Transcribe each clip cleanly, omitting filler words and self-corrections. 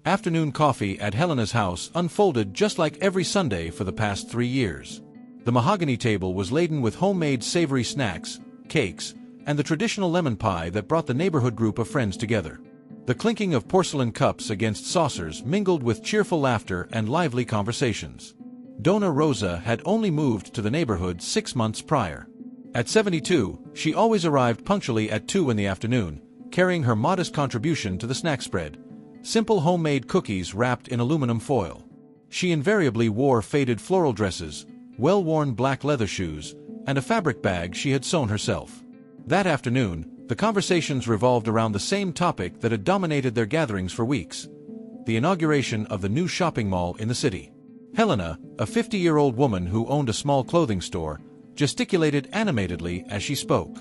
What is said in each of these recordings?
Afternoon coffee at Helena's house unfolded just like every Sunday for the past 3 years. The mahogany table was laden with homemade savory snacks, cakes, and the traditional lemon pie that brought the neighborhood group of friends together. The clinking of porcelain cups against saucers mingled with cheerful laughter and lively conversations. Donna Rosa had only moved to the neighborhood 6 months prior. At 72, she always arrived punctually at 2 in the afternoon, carrying her modest contribution to the snack spread: simple homemade cookies wrapped in aluminum foil. She invariably wore faded floral dresses, well-worn black leather shoes, and a fabric bag she had sewn herself. That afternoon, the conversations revolved around the same topic that had dominated their gatherings for weeks: the inauguration of the new shopping mall in the city. Helena, a 50-year-old woman who owned a small clothing store, gesticulated animatedly as she spoke.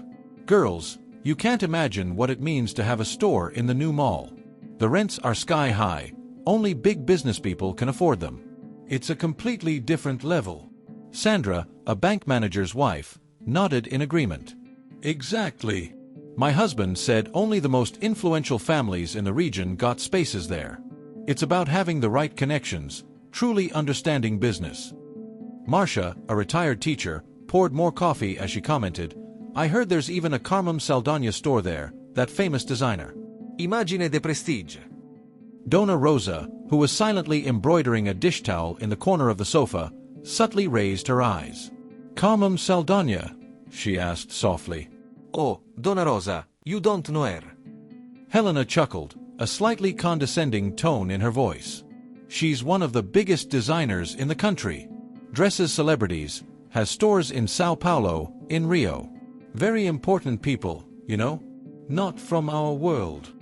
"Girls, you can't imagine what it means to have a store in the new mall. The rents are sky high, only big business people can afford them. It's a completely different level." Sandra, a bank manager's wife, nodded in agreement. "Exactly. My husband said only the most influential families in the region got spaces there. It's about having the right connections, truly understanding business." Marcia, a retired teacher, poured more coffee as she commented, "I heard there's even a Carmem Saldana store there, that famous designer." Immagine de prestige. Donna Rosa, who was silently embroidering a dish towel in the corner of the sofa, subtly raised her eyes. "Carmem Saldana?" she asked softly. Oh, Donna Rosa, you don't know her. Helena chuckled, a slightly condescending tone in her voice. "She's one of the biggest designers in the country. Dresses celebrities, has stores in Sao Paulo, in Rio. Very important people, you know? Not from our world."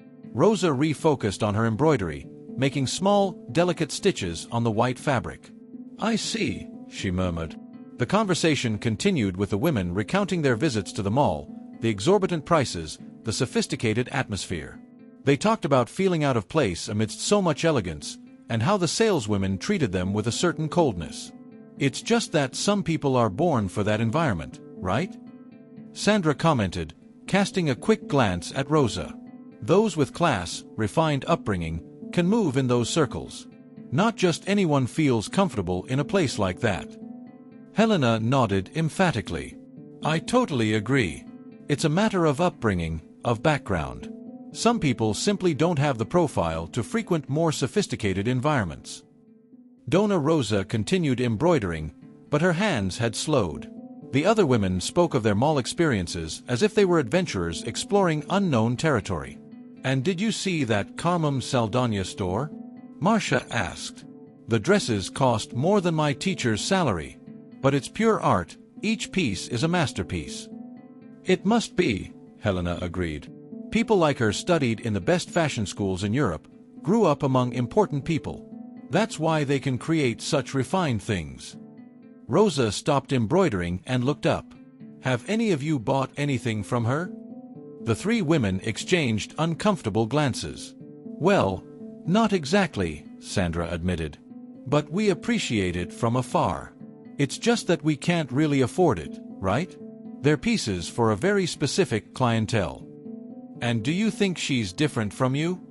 Rosa refocused on her embroidery, making small, delicate stitches on the white fabric. "I see," she murmured. The conversation continued with the women recounting their visits to the mall, the exorbitant prices, the sophisticated atmosphere. They talked about feeling out of place amidst so much elegance, and how the saleswomen treated them with a certain coldness. "It's just that some people are born for that environment, right?" Sandra commented, casting a quick glance at Rosa. "Those with class, refined upbringing, can move in those circles. Not just anyone feels comfortable in a place like that." Helena nodded emphatically. "I totally agree. It's a matter of upbringing, of background. Some people simply don't have the profile to frequent more sophisticated environments." Donna Rosa continued embroidering, but her hands had slowed. The other women spoke of their mall experiences as if they were adventurers exploring unknown territory. "And did you see that Carmem Saldana store?" Marcia asked. "The dresses cost more than my teacher's salary. But it's pure art, each piece is a masterpiece." "It must be," Helena agreed. "People like her studied in the best fashion schools in Europe, grew up among important people. That's why they can create such refined things." Rosa stopped embroidering and looked up. "Have any of you bought anything from her?" The 3 women exchanged uncomfortable glances. "Well, not exactly," Sandra admitted. "But we appreciate it from afar. It's just that we can't really afford it, right? They're pieces for a very specific clientele." "And do you think she's different from you?"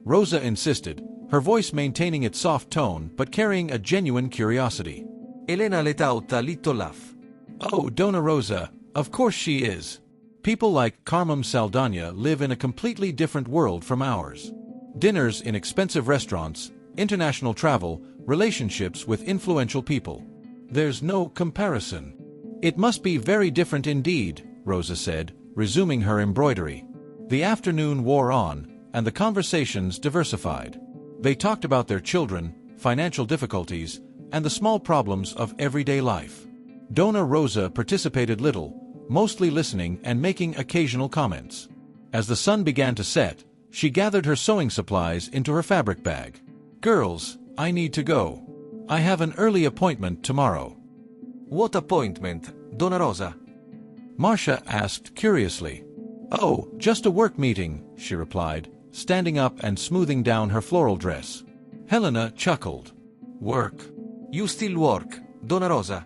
Rosa insisted, her voice maintaining its soft tone but carrying a genuine curiosity. Elena let out a little laugh. "Oh, Donna Rosa, of course she is. People like Carmem Saldana live in a completely different world from ours. Dinners in expensive restaurants, international travel, relationships with influential people. There's no comparison." "It must be very different indeed," Rosa said, resuming her embroidery. The afternoon wore on, and the conversations diversified. They talked about their children, financial difficulties, and the small problems of everyday life. Donna Rosa participated little, mostly listening and making occasional comments. As the sun began to set, she gathered her sewing supplies into her fabric bag. "Girls, I need to go. I have an early appointment tomorrow." What appointment, Donna Rosa? Marcia asked curiously. "Oh, just a work meeting," she replied, standing up and smoothing down her floral dress. Helena chuckled. "Work? You still work, Donna Rosa?"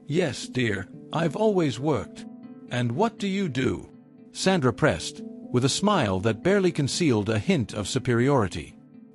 "Yes, dear, I've always worked." "And what do you do?" Sandra pressed, with a smile that barely concealed a hint of superiority.